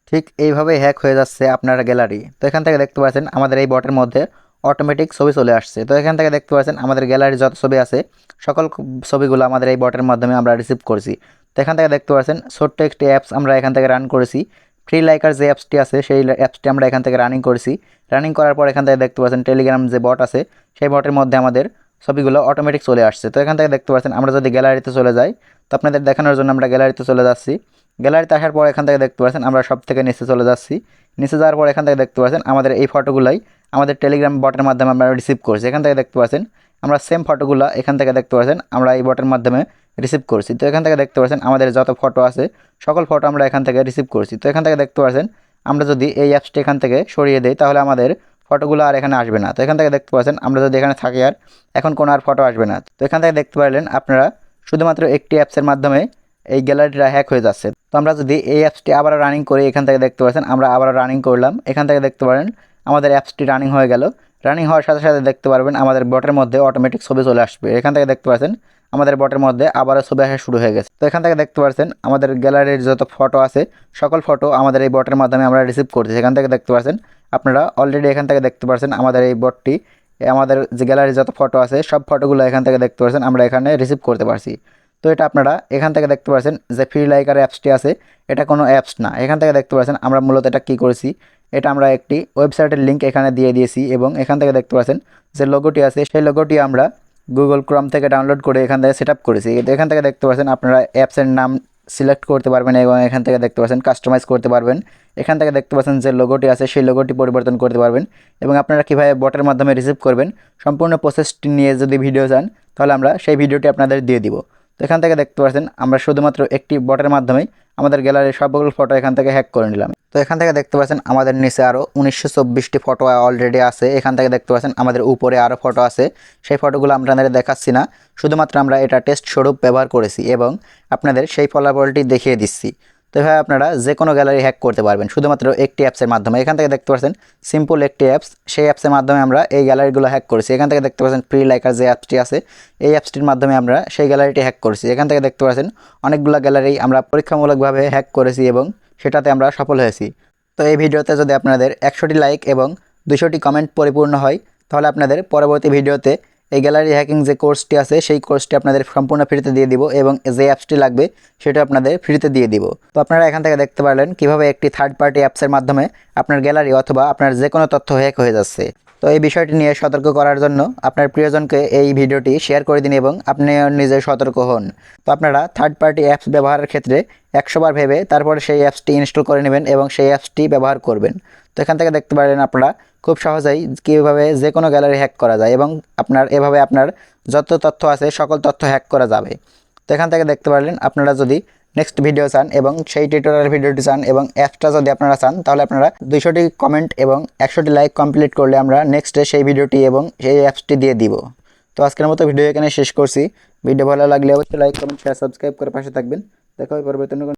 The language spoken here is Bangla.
ঠিক এইভাবেই হ্যাক হয়ে যাচ্ছে আপনার গ্যালারি। তো এখান থেকে দেখতে পাচ্ছেন আমাদের এই বটের মধ্যে অটোমেটিক ছবি চলে আসছে। তো এখান থেকে দেখতে পাচ্ছেন আমাদের গ্যালারির যত ছবি আছে সকল ছবিগুলো আমাদের এই বটের মাধ্যমে আমরা রিসিভ করছি। তো এখান থেকে দেখতে পাচ্ছেন ছোট্ট একটি অ্যাপস আমরা এখান থেকে রান করেছি। ফ্রি লাইকার যে অ্যাপসটি আছে সেই অ্যাপসটি আমরা এখান থেকে রানিং করেছি। রানিং করার পর এখান থেকে দেখতে পাচ্ছেন টেলিগ্রাম যে বট আছে সেই বটের মধ্যে আমাদের ছবিগুলো অটোমেটিক চলে আসছে। তো এখান থেকে দেখতে পাচ্ছেন আমরা যদি গ্যালারিতে চলে যাই, তো আপনাদের দেখানোর জন্য আমরা গ্যালারিতে চলে যাচ্ছি। গ্যালারিতে আসার পর এখান থেকে দেখতে পাচ্ছেন আমরা সব থেকে নিচে চলে যাচ্ছি। নিচে যাওয়ার পর এখান থেকে দেখতে পাচ্ছেন আমাদের এই ফটোগুলাই আমাদের টেলিগ্রাম বটের মাধ্যমে আমরা রিসিভ করছি। এখান থেকে দেখতে পাচ্ছেন আমরা সেম ফটোগুলো এখান থেকে দেখতে পাচ্ছেন আমরা এই বটের মাধ্যমে রিসিভ করছি। তো এখান থেকে দেখতে পাচ্ছেন আমাদের যত ফটো আছে সকল ফটো আমরা এখান থেকে রিসিভ করছি। তো এখান থেকে দেখতে পাচ্ছেন আমরা যদি এই অ্যাপসটি এখান থেকে সরিয়ে দিই তাহলে আমাদের ফটোগুলো আর এখানে আসবে না। তো এখান থেকে দেখতে পাচ্ছেন আমরা যদি এখানে থাকি আর এখন কোনো আর ফটো আসবে না। তো এখান থেকে দেখতে পারলেন আপনারা শুধুমাত্র একটি অ্যাপসের মাধ্যমে এই গ্যালারিটা হ্যাক হয়ে যাচ্ছে। তো আমরা যদি এই অ্যাপসটি আবারও রানিং করি, এখান থেকে দেখতে পাচ্ছেন আমরা আবারও রানিং করলাম। এখান থেকে দেখতে পারেন আমাদের অ্যাপসটি রানিং হয়ে গেল। রানিং হওয়ার সাথে সাথে দেখতে পারবেন আমাদের বটের মধ্যে অটোমেটিক ছবি চলে আসবে। এখান থেকে দেখতে পাচ্ছেন আমাদের বটের মধ্যে আবারও ছবি আসা শুরু হয়ে গেছে। তো এখান থেকে দেখতে পাচ্ছেন আমাদের গ্যালারির যত ফটো আছে সকল ফটো আমাদের এই বটের মাধ্যমে আমরা রিসিভ করছি। এখান থেকে দেখতে পাচ্ছেন আপনারা অলরেডি এখান থেকে দেখতে পাচ্ছেন আমাদের এই বটটি আমাদের যে গ্যালারির যত ফটো আছে সব ফটোগুলো এখান থেকে দেখতে পাচ্ছেন আমরা এখানে রিসিভ করতে পারছি। তো এটা আপনারা এখান থেকে দেখতে পাচ্ছেন যে ফ্রি লাইকার অ্যাপসটি আছে এটা কোনো অ্যাপস না। এখান থেকে দেখতে পাচ্ছেন আমরা মূলত এটা কী করেছি, এটা আমরা একটি ওয়েবসাইটের লিঙ্ক এখানে দিয়ে দিয়েছি এবং এখান থেকে দেখতে পাচ্ছেন যে লোগোটি আছে সেই লোগোটি আমরা গুগল ক্রোম থেকে ডাউনলোড করে এখান থেকে সেট আপ করেছি। এখান থেকে দেখতে পাচ্ছেন আপনারা অ্যাপসের নাম সিলেক্ট করতে পারবেন এবং এখান থেকে দেখতে পাচ্ছেন কাস্টমাইজ করতে পারবেন। এখান থেকে দেখতে পাচ্ছেন যে লোগোটি আছে সেই লোগোটি পরিবর্তন করতে পারবেন এবং আপনারা কীভাবে বটের মাধ্যমে রিসিভ করবেন সম্পূর্ণ প্রসেসটি নিয়ে যদি ভিডিও চান তাহলে আমরা সেই ভিডিওটি আপনাদের দিয়ে দিব। তো এখান থেকে দেখতে পাচ্ছেন আমরা শুধুমাত্র একটি বটের মাধ্যমেই আমাদের গ্যালারির সবগুলো ফটো এখান থেকে হ্যাক করে নিলাম। তো এখান থেকে দেখতে পাচ্ছেন আমাদের নিচে আরও 1924টি ফটো অলরেডি আছে। এখান থেকে দেখতে পাচ্ছেন আমাদের উপরে আরও ফটো আছে, সেই ফটোগুলো আপনাদের দেখাচ্ছি না, শুধুমাত্র আমরা এটা টেস্ট স্বরূপ ব্যবহার করেছি এবং আপনাদের সেই ফলাফলটি দেখিয়ে দিচ্ছি। তো এভাবে আপনারা যে কোনো গ্যালারি হ্যাক করতে পারবেন শুধুমাত্র একটি অ্যাপসের মাধ্যমে। এখান থেকে দেখতে পাচ্ছেন সিম্পল একটি অ্যাপস, সেই অ্যাপসের মাধ্যমে আমরা এই গ্যালারিগুলো হ্যাক করেছি। এখান থেকে দেখতে পাচ্ছেন ফ্রি লাইকার যে অ্যাপসটি আছে এই অ্যাপসটির মাধ্যমে আমরা সেই গ্যালারিটি হ্যাক করেছি। এখান থেকে দেখতে পাচ্ছেন অনেকগুলো গ্যালারি আমরা পরীক্ষামূলকভাবে হ্যাক করেছি এবং সেটাতে আমরা সফল হয়েছি। তো এই ভিডিওতে যদি আপনাদের 100টি লাইক এবং 200টি কমেন্ট পরিপূর্ণ হয় তাহলে আপনাদের পরবর্তী ভিডিওতে এই গ্যালারি হ্যাকিং যে কোর্সটি আছে সেই কোর্সটি আপনাদের সম্পূর্ণ ফ্রিতে দিয়ে দিব এবং যে অ্যাপসটি লাগবে সেটা আপনাদের ফ্রিতে দিয়ে দিব। তো আপনারা এখান থেকে দেখতে পারলেন কীভাবে একটি থার্ড পার্টি অ্যাপসের মাধ্যমে আপনার গ্যালারি অথবা আপনার যে কোনো তথ্য হ্যাক হয়ে যাচ্ছে। তো এই বিষয়টি নিয়ে সতর্ক করার জন্য আপনার প্রিয়জনকে এই ভিডিওটি শেয়ার করে দিন এবং আপনি নিজে সতর্ক হন। তো আপনারা থার্ড পার্টি অ্যাপস ব্যবহারের ক্ষেত্রে 100 বার ভেবে তারপরে সেই অ্যাপসটি ইনস্টল করে নেবেন এবং সেই অ্যাপসটি ব্যবহার করবেন। তো এখান থেকে দেখতে পারেন আপনারা খুব সহজেই কীভাবে যে কোনো গ্যালারি হ্যাক করা যায় এবং এভাবে আপনার যত তথ্য আছে সকল তথ্য হ্যাক করা যাবে। তো এখান থেকে দেখতে পারলেন আপনারা যদি নেক্সট ভিডিও চান এবং সেই টিউটোরিয়াল ভিডিওটি চান এবং অ্যাপসটা যদি আপনারা চান তাহলে আপনারা 200টি কমেন্ট এবং 100টি লাইক কমপ্লিট করলে আমরা নেক্সটে সেই ভিডিওটি এবং সেই অ্যাপসটি দিয়ে দিব। তো আজকের মতো ভিডিও এখানে শেষ করছি। ভিডিও ভালো লাগলে অবশ্যই লাইক কমেন্ট শেয়ার সাবস্ক্রাইব করে পাশে থাকবেন। দেখা হবে পরবর্তী